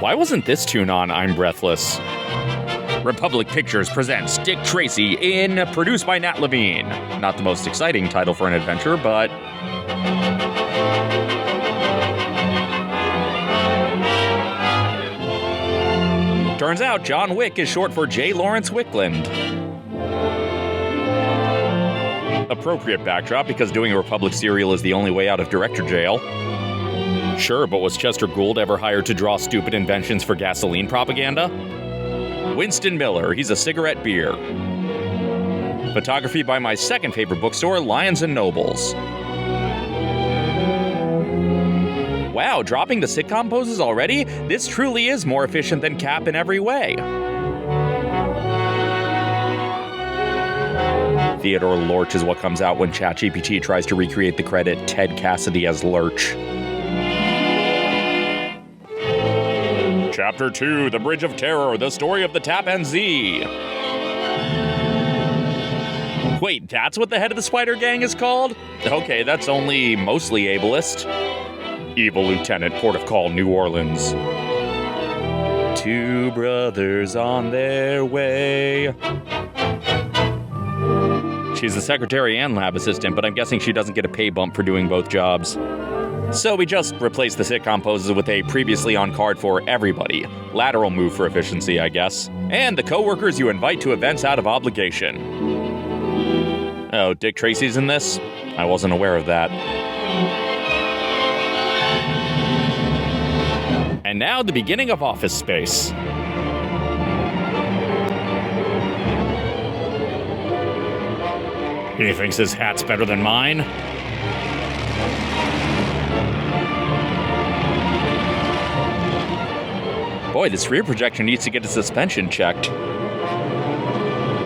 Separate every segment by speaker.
Speaker 1: Why wasn't this tune on I'm Breathless? Republic Pictures presents Dick Tracy in Produced by Nat Levine. Not the most exciting title for an adventure, but... Turns out John Wick is short for J. Lawrence Wickland. Appropriate backdrop because doing a Republic serial is the only way out of director jail. Sure, but was Chester Gould ever hired to draw stupid inventions for gasoline propaganda? Winston Miller, he's a cigarette beer. Photography by my second favorite bookstore, Lions and Nobles. Wow, dropping the sitcom poses already? This truly is more efficient than Cap in every way. Theodore Lurch is what comes out when ChatGPT tries to recreate the credit Ted Cassidy as Lurch. Chapter 2, The Bridge of Terror, the story of the Tappan Zee. Wait, that's what the head of the Spider Gang is called? Okay, that's only mostly ableist. Evil Lieutenant, Port of Call, New Orleans. Two brothers on their way. She's the secretary and lab assistant, but I'm guessing she doesn't get a pay bump for doing both jobs. So we just replace the sitcom poses with a previously on card for everybody. Lateral move for efficiency, I guess. And the coworkers you invite to events out of obligation. Oh, Dick Tracy's in this? I wasn't aware of that. And now the beginning of Office Space. He thinks his hat's better than mine? Boy, this rear projection needs to get its suspension checked.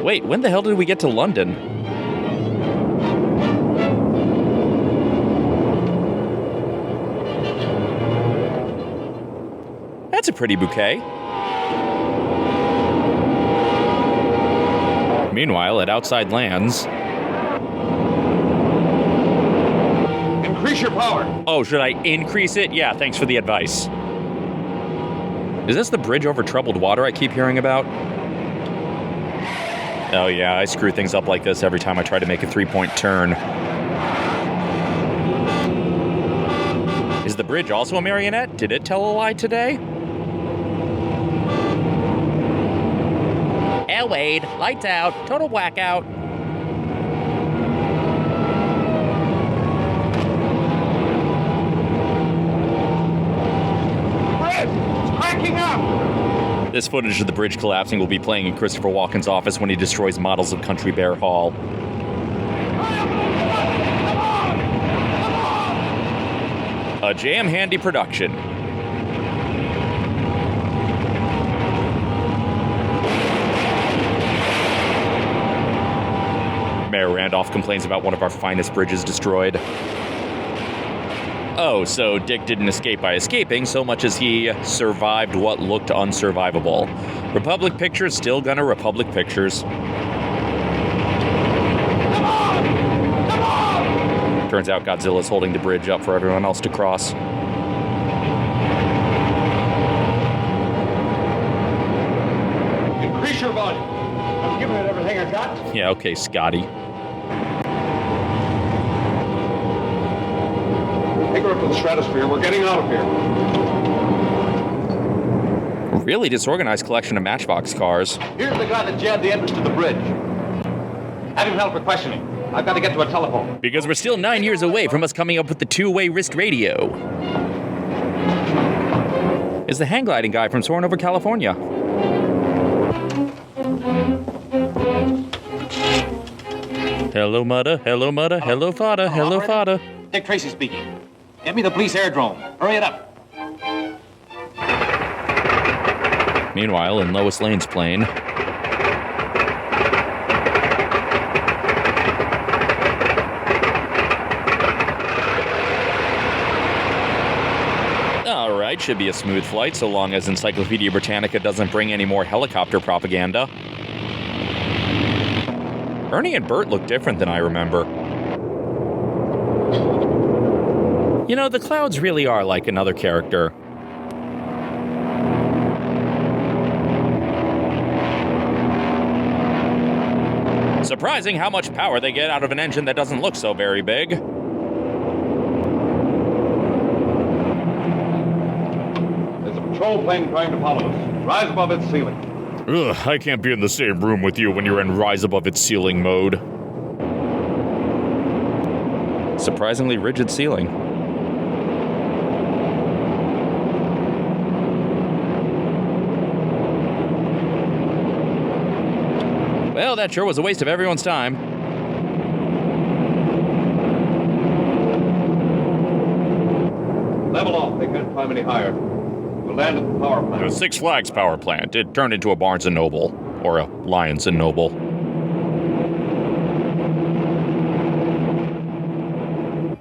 Speaker 1: Wait, when the hell did we get to London? That's a pretty bouquet. Meanwhile, at Outside Lands...
Speaker 2: Increase your power!
Speaker 1: Oh, should I increase it? Yeah, thanks for the advice. Is this the bridge over troubled water I keep hearing about? Oh yeah, I screw things up like this every time I try to make a three-point turn. Is the bridge also a marionette? Did it tell a lie today? Air Wade, lights out, total blackout. This footage of the bridge collapsing will be playing in Christopher Walken's office when he destroys models of Country Bear Hall. A Jam Handy production. Mayor Randolph complains about one of our finest bridges destroyed. Oh, so Dick didn't escape by escaping so much as he survived what looked unsurvivable. Republic Pictures still gonna Republic Pictures. Come on! Come on! Turns out Godzilla's holding the bridge up for everyone else to cross.
Speaker 2: Increase your volume. I'm giving it everything I got.
Speaker 1: Yeah, okay, Scotty.
Speaker 2: Take her up to the stratosphere. We're getting out of here.
Speaker 1: Really disorganized collection of Matchbox cars.
Speaker 2: Here's the guy that jammed the entrance to the bridge. Have him held for questioning. I've got to get to a telephone.
Speaker 1: Because we're still 9 years away from us coming up with the two-way wrist radio. Is the hang gliding guy from soaring over California. Hello, mudder, hello, mudder, hello, fodder, hello, fodder.
Speaker 3: Dick Tracy speaking. Get me the police airdrome. Hurry it up.
Speaker 1: Meanwhile, in Lois Lane's plane... Alright, should be a smooth flight so long as Encyclopedia Britannica doesn't bring any more helicopter propaganda. Ernie and Bert look different than I remember. You know, the clouds really are like another character. Surprising how much power they get out of an engine that doesn't look so very big.
Speaker 2: There's a patrol plane trying to follow us. Rise above its ceiling.
Speaker 1: Ugh, I can't be in the same room with you when you're in rise above its ceiling mode. Surprisingly rigid ceiling. Well, that sure was a waste of everyone's time.
Speaker 2: Level off. They can't climb any higher. We'll land at the power plant.
Speaker 1: The Six Flags power plant. It turned into a Barnes & Noble. Or a Lions & Noble.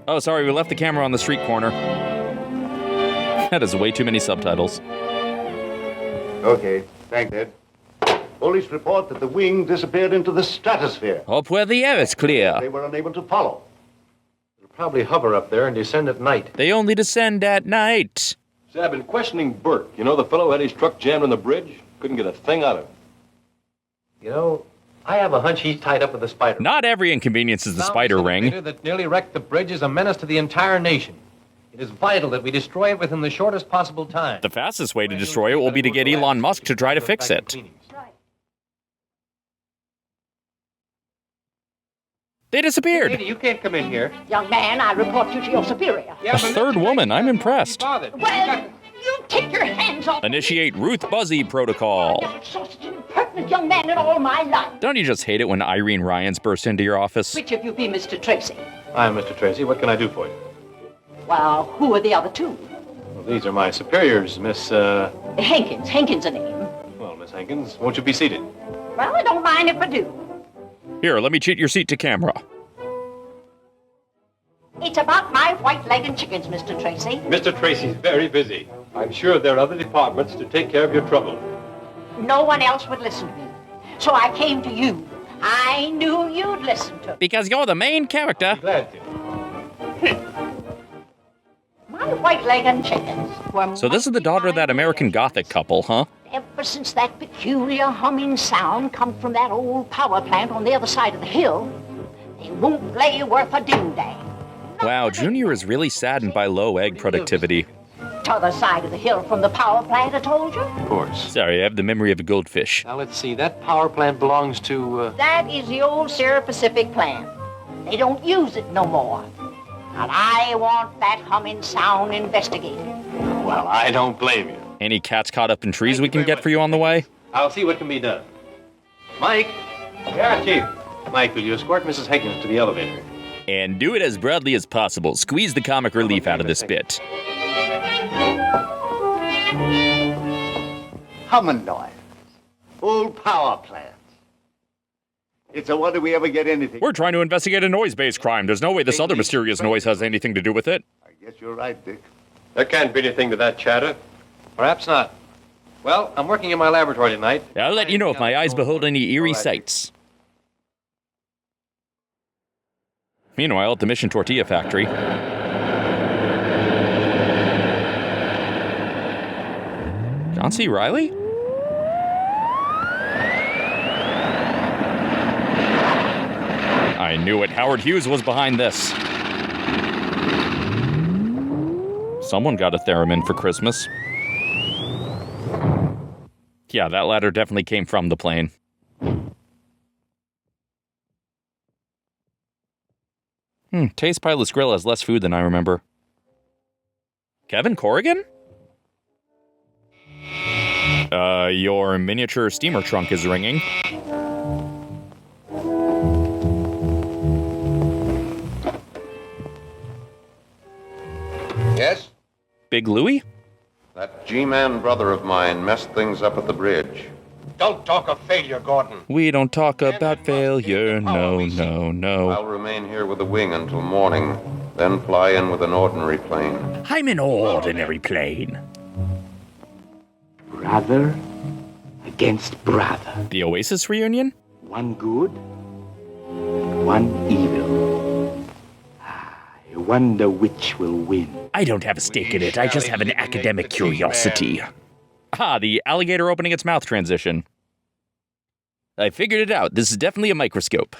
Speaker 1: Oh, sorry, we left the camera on the street corner. That is way too many subtitles.
Speaker 4: Okay, thanks, Ed. Police report that the wing disappeared into the stratosphere.
Speaker 1: Up where the air is clear.
Speaker 4: They were unable to follow.
Speaker 3: It'll probably hover up there and descend at night.
Speaker 1: They only descend at night.
Speaker 2: Say, I've been questioning Bert. You know the fellow who had his truck jammed on the bridge? Couldn't get a thing out of him.
Speaker 3: You know, I have a hunch he's tied up with the spider.
Speaker 1: Not every inconvenience is the spider ring.
Speaker 3: That nearly wrecked the bridge is a menace to the entire nation. It is vital that we destroy it within the shortest possible time.
Speaker 1: The fastest way to destroy it will be to get Elon Musk to try to fix it. They disappeared.
Speaker 3: Lady, you can't come in here.
Speaker 5: Young man, I report you to your superior.
Speaker 1: A third woman. I'm impressed.
Speaker 5: Well, you take your hands off.
Speaker 1: Initiate Ruth Buzzy protocol.
Speaker 5: I've never saw such an impertinent young man in all my life.
Speaker 1: Don't you just hate it when Irene Ryans burst into your office?
Speaker 5: Which of you be Mr. Tracy?
Speaker 3: I'm Mr. Tracy. What can I do for you?
Speaker 5: Well, who are the other two?
Speaker 3: Well, these are my superiors, Miss,
Speaker 5: Hankins. Hankins a name.
Speaker 3: Well, Miss Hankins, won't you be seated?
Speaker 5: Well, I don't mind if I do.
Speaker 1: Here, let me cheat your seat to camera.
Speaker 5: It's about my white-legged chickens, Mr. Tracy.
Speaker 6: Mr. Tracy's very busy. I'm sure there are other departments to take care of your trouble.
Speaker 5: No one else would listen to me. So I came to you. I knew you'd listen to me.
Speaker 1: Because you're the main character.
Speaker 6: Glad to.
Speaker 5: My white-legged chickens were...
Speaker 1: So this is the daughter of that American Gothic couple, huh?
Speaker 5: Ever since that peculiar humming sound come from that old power plant on the other side of the hill, they won't lay worth a ding-dang.
Speaker 1: Wow, Junior is really saddened by low egg productivity.
Speaker 5: T'other side of the hill from the power plant, I told you?
Speaker 3: Of course.
Speaker 1: Sorry, I have the memory of a goldfish.
Speaker 3: Now, let's see. That power plant belongs to,
Speaker 5: That is the old Sierra Pacific plant. They don't use it no more. And I want that humming sound investigated.
Speaker 3: Well, I don't blame you.
Speaker 1: Any cats caught up in trees we can get for you on the way?
Speaker 3: I'll see what can be done. Mike?
Speaker 6: Yeah, Chief.
Speaker 3: Mike, will you escort Mrs. Hankins to the elevator?
Speaker 1: And do it as broadly as possible. Squeeze the comic relief out of this bit.
Speaker 4: Humming noise. Old power plants. It's a wonder we ever get anything.
Speaker 1: We're trying to investigate a noise-based crime. There's no way this other mysterious noise has anything to do with it.
Speaker 4: I guess you're right, Dick.
Speaker 6: There can't be anything to that chatter.
Speaker 3: Perhaps not. Well, I'm working in my laboratory tonight.
Speaker 1: I'll let you know if my eyes behold any eerie sights. Meanwhile, at the Mission Tortilla Factory... John C. Reilly? I knew it. Howard Hughes was behind this. Someone got a theremin for Christmas. Yeah, that ladder definitely came from the plane. Taste Pilot's Grill has less food than I remember. Kevin Corrigan? Your miniature steamer trunk is ringing.
Speaker 7: Yes?
Speaker 1: Big Louie?
Speaker 7: That G-man brother of mine messed things up at the bridge.
Speaker 6: Don't talk of failure, Gordon.
Speaker 1: We don't talk about failure, no, no, no.
Speaker 7: I'll remain here with the wing until morning, then fly in with an ordinary plane.
Speaker 1: I'm an ordinary plane.
Speaker 8: Brother against brother.
Speaker 1: The Oasis reunion?
Speaker 8: One good, one evil. I wonder which will win.
Speaker 1: I don't have a stake in it, I just have an academic curiosity. Ah, the alligator opening its mouth transition. I figured it out. This is definitely a microscope.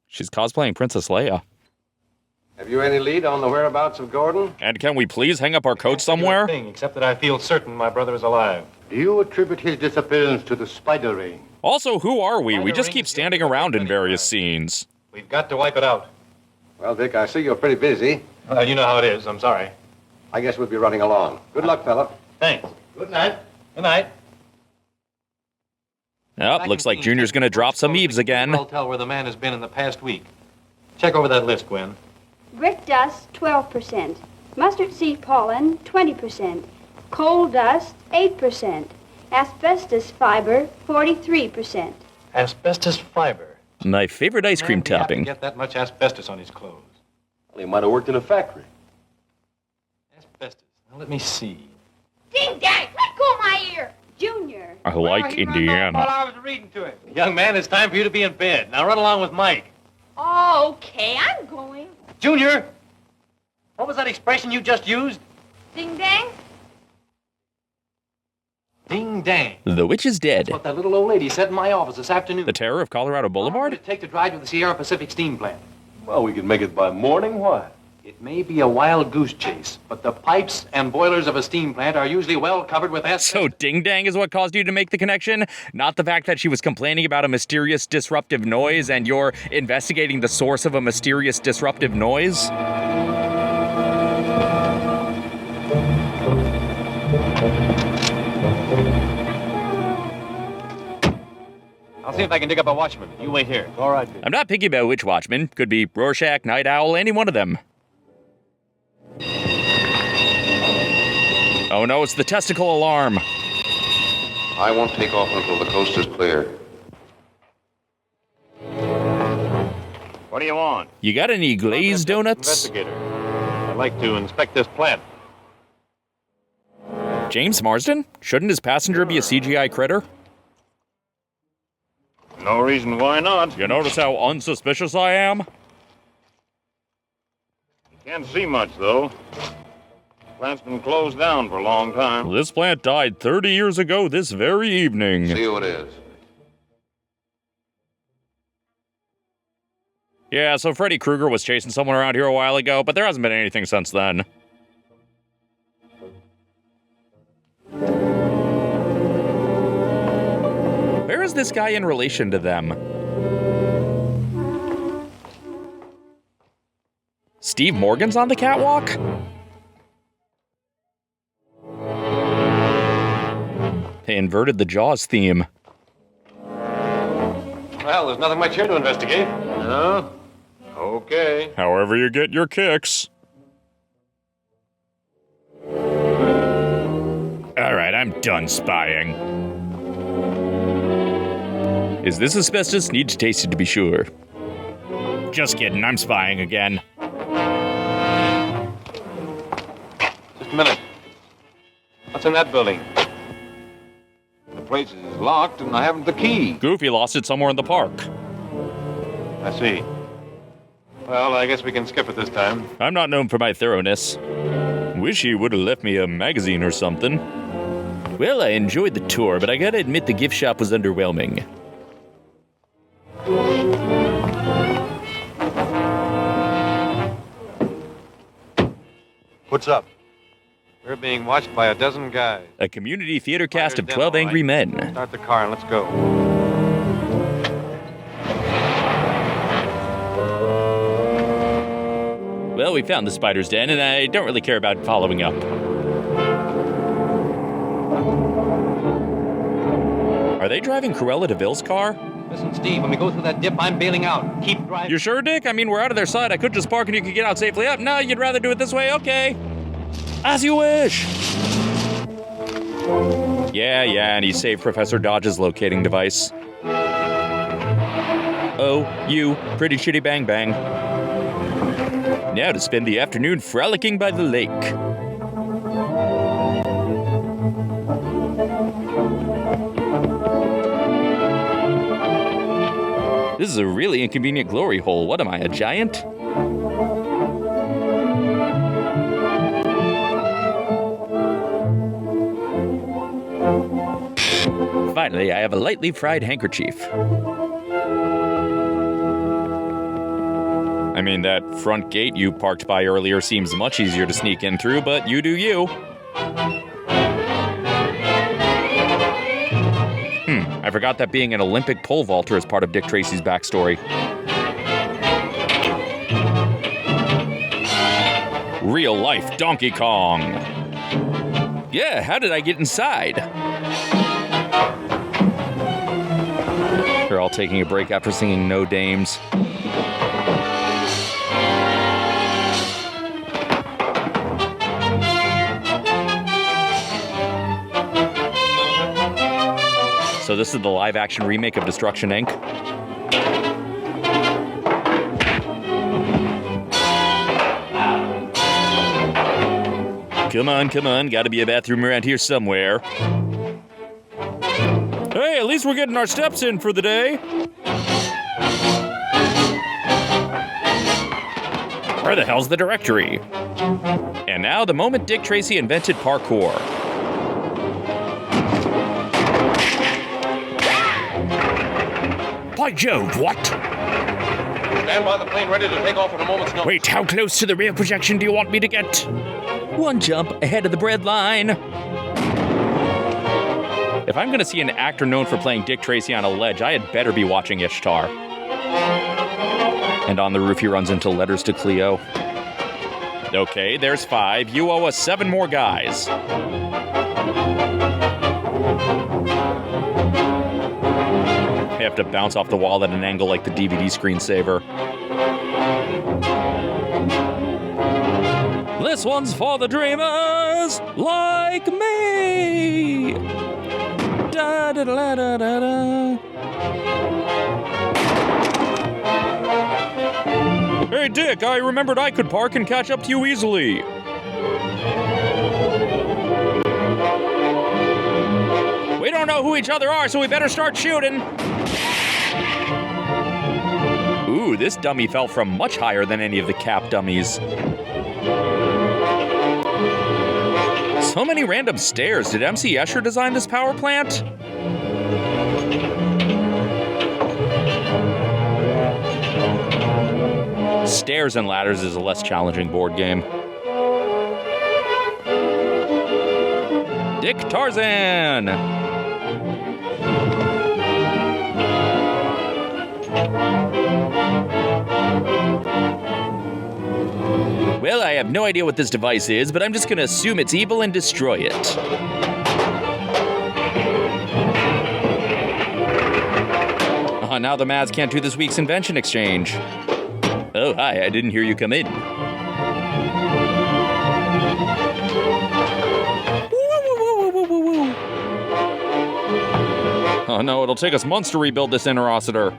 Speaker 1: She's cosplaying Princess Leia.
Speaker 6: Have you any lead on the whereabouts of Gordon?
Speaker 1: And can we please hang up our coat somewhere?
Speaker 3: Thing, except that I feel certain my brother is alive.
Speaker 4: Do you attribute his disappearance to the spider ring?
Speaker 1: Also, who are we? We just keep standing around in various scenes.
Speaker 3: We've got to wipe it out.
Speaker 6: Well, Dick, I see you're pretty busy.
Speaker 3: You know how it is. I'm sorry.
Speaker 6: I guess we'll be running along. Good luck, fella.
Speaker 3: Thanks. Good night. Good night.
Speaker 1: Yep, looks like Junior's gonna drop some eaves again.
Speaker 3: I'll tell where the man has been in the past week. Check over that list, Gwen.
Speaker 9: Brick dust, 12%. Mustard seed pollen, 20%. Coal dust, 8%. Asbestos fiber, 43%.
Speaker 3: Asbestos fiber.
Speaker 1: My favorite ice cream
Speaker 3: Man, he happened
Speaker 1: topping.
Speaker 3: to get that much asbestos on his clothes.
Speaker 6: Well, he might have worked in a factory.
Speaker 3: Asbestos. Now let me see.
Speaker 5: Ding dang! Let go of my ear!
Speaker 9: Junior.
Speaker 1: I like Indiana.
Speaker 3: I was reading to him. Young man, it's time for you to be in bed. Now run along with Mike.
Speaker 5: Oh, okay, I'm going.
Speaker 3: Junior! What was that expression you just used?
Speaker 9: Ding dang.
Speaker 3: Ding dang.
Speaker 1: The witch is dead.
Speaker 3: That's what that little old lady said in my office this afternoon.
Speaker 1: The terror of Colorado
Speaker 3: How long would
Speaker 1: Boulevard?
Speaker 3: it take to drive to the Sierra Pacific steam plant?
Speaker 6: Well, we could make it by morning. Why?
Speaker 3: It may be a wild goose chase, but the pipes and boilers of a steam plant are usually well covered with asbestos.
Speaker 1: So ding dang is what caused you to make the connection? Not the fact that she was complaining about a mysterious disruptive noise and you're investigating the source of a mysterious disruptive noise?
Speaker 3: I'll see if I can dig up a watchman. You wait here.
Speaker 6: All right.
Speaker 1: I'm not picky about which watchman. Could be Rorschach, Night Owl, any one of them. Oh no, it's the testicle alarm.
Speaker 7: I won't take off until the coast is clear.
Speaker 2: What do you want?
Speaker 1: You got any glazed donuts?
Speaker 2: Investigator. I'd like to inspect this plant.
Speaker 1: James Marsden? Shouldn't his passenger be a CGI critter?
Speaker 2: No reason why not.
Speaker 1: You notice how unsuspicious I am?
Speaker 2: Can't see much, though. Plant's been closed down for a long time.
Speaker 1: This plant died 30 years ago this very evening.
Speaker 7: See who it is.
Speaker 1: Yeah, so Freddy Krueger was chasing someone around here a while ago, but there hasn't been anything since then. Where is this guy in relation to them? Steve Morgan's on the catwalk? They inverted the Jaws theme.
Speaker 3: Well, there's nothing much here to investigate.
Speaker 2: No? Okay.
Speaker 1: However you get your kicks. Alright, I'm done spying. Is this asbestos? Need to taste it to be sure. Just kidding, I'm spying again.
Speaker 3: Just a minute. What's in that building?
Speaker 2: The place is locked and I haven't the key.
Speaker 1: Goofy lost it somewhere in the park.
Speaker 3: I see. Well, I guess we can skip it this time.
Speaker 1: I'm not known for my thoroughness. Wish he would have left me a magazine or something. Well, I enjoyed the tour, but I gotta admit the gift shop was underwhelming.
Speaker 3: What's up? We're being watched by a dozen guys.
Speaker 1: A community theater cast of
Speaker 3: Fire's
Speaker 1: 12
Speaker 3: demo,
Speaker 1: angry
Speaker 3: right?
Speaker 1: men.
Speaker 3: Start the car and let's go.
Speaker 1: Well, we found the spider's den, and I don't really care about following up. Are they driving Cruella DeVille's car?
Speaker 3: Listen, Steve, when we go through that dip, I'm bailing out. Keep driving.
Speaker 1: You sure, Dick? I mean, we're out of their side. I could just park and you could get out safely up. No, you'd rather do it this way? Okay. As you wish. Yeah, and he saved Professor Dodge's locating device. Oh, you, pretty shitty bang bang. Now to spend the afternoon frolicking by the lake. This is a really inconvenient glory hole. What am I, a giant? finally, I have a lightly fried handkerchief. I mean, that front gate you parked by earlier seems much easier to sneak in through, but you do you. I forgot that being an Olympic pole vaulter is part of Dick Tracy's backstory. Real life Donkey Kong. Yeah, how did I get inside? They're all taking a break after singing No Dames. So this is the live-action remake of Destruction Inc. Come on, gotta be a bathroom around here somewhere. Hey, at least we're getting our steps in for the day. Where the hell's the directory? And now, the moment Dick Tracy invented parkour. By Jove, what?
Speaker 2: Stand by the plane ready to take off at a moment's notice.
Speaker 1: Wait, how close to the rear projection do you want me to get? One jump ahead of the bread line. If I'm gonna see an actor known for playing Dick Tracy on a ledge, I had better be watching Ishtar. And on the roof he runs into Letters to Cleo. Okay, there's 5. You owe us 7 more guys. I have to bounce off the wall at an angle like the DVD screensaver. This one's for the dreamers like me. Da da da da da da. Hey Dick, I remembered I could park and catch up to you easily. We don't know who each other are, so we better start shooting. Ooh, this dummy fell from much higher than any of the Cap dummies. So many random stairs. Did MC Escher design this power plant? Stairs and Ladders is a less challenging board game. Dick Tarzan! Well, I have no idea what this device is, but I'm just gonna assume it's evil and destroy it. Now the Mads can't do this week's invention exchange. Oh, hi, I didn't hear you come in. Oh no, it'll take us months to rebuild this interocitor.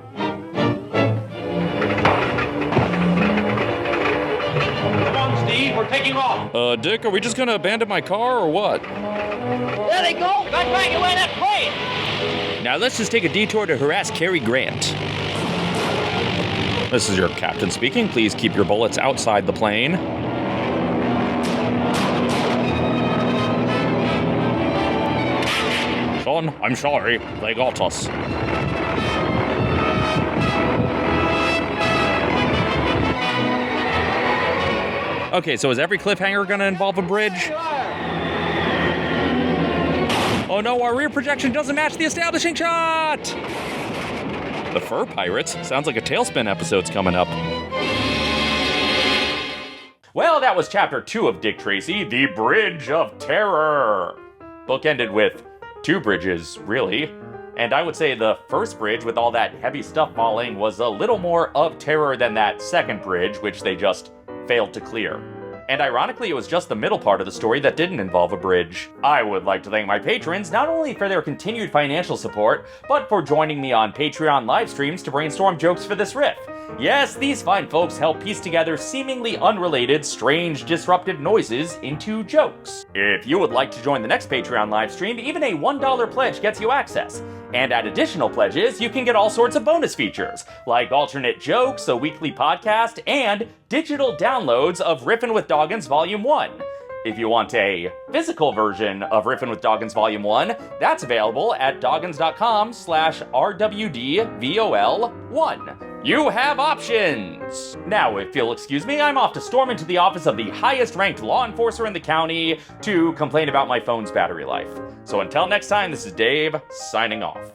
Speaker 2: We're taking off.
Speaker 1: Dick, are we just gonna abandon my car or what?
Speaker 5: There they go. They're trying to wear that plane.
Speaker 1: Now let's just take a detour to harass Cary Grant. This is your captain speaking. Please keep your bullets outside the plane. Son, I'm sorry. They got us. Okay, so is every cliffhanger gonna involve a bridge? Oh no, our rear projection doesn't match the establishing shot! The Fur Pirates? Sounds like a Tailspin episode's coming up. Well, that was chapter 2 of Dick Tracy, The Bridge of Terror. Book ended with 2 bridges, really. And I would say the first bridge, with all that heavy stuff falling, was a little more of terror than that second bridge, which they just failed to clear. And ironically, it was just the middle part of the story that didn't involve a bridge. I would like to thank my patrons, not only for their continued financial support, but for joining me on Patreon live streams to brainstorm jokes for this riff. Yes, these fine folks help piece together seemingly unrelated, strange, disruptive noises into jokes. If you would like to join the next Patreon live stream, even a $1 pledge gets you access. And at additional pledges, you can get all sorts of bonus features, like alternate jokes, a weekly podcast, and digital downloads of Riffin with Doggans Volume 1. If you want a physical version of Riffin with Doggans Volume 1, that's available at doggans.com/RWDVOL1. You have options! Now, if you'll excuse me, I'm off to storm into the office of the highest-ranked law enforcer in the county to complain about my phone's battery life. So until next time, this is Dave, signing off.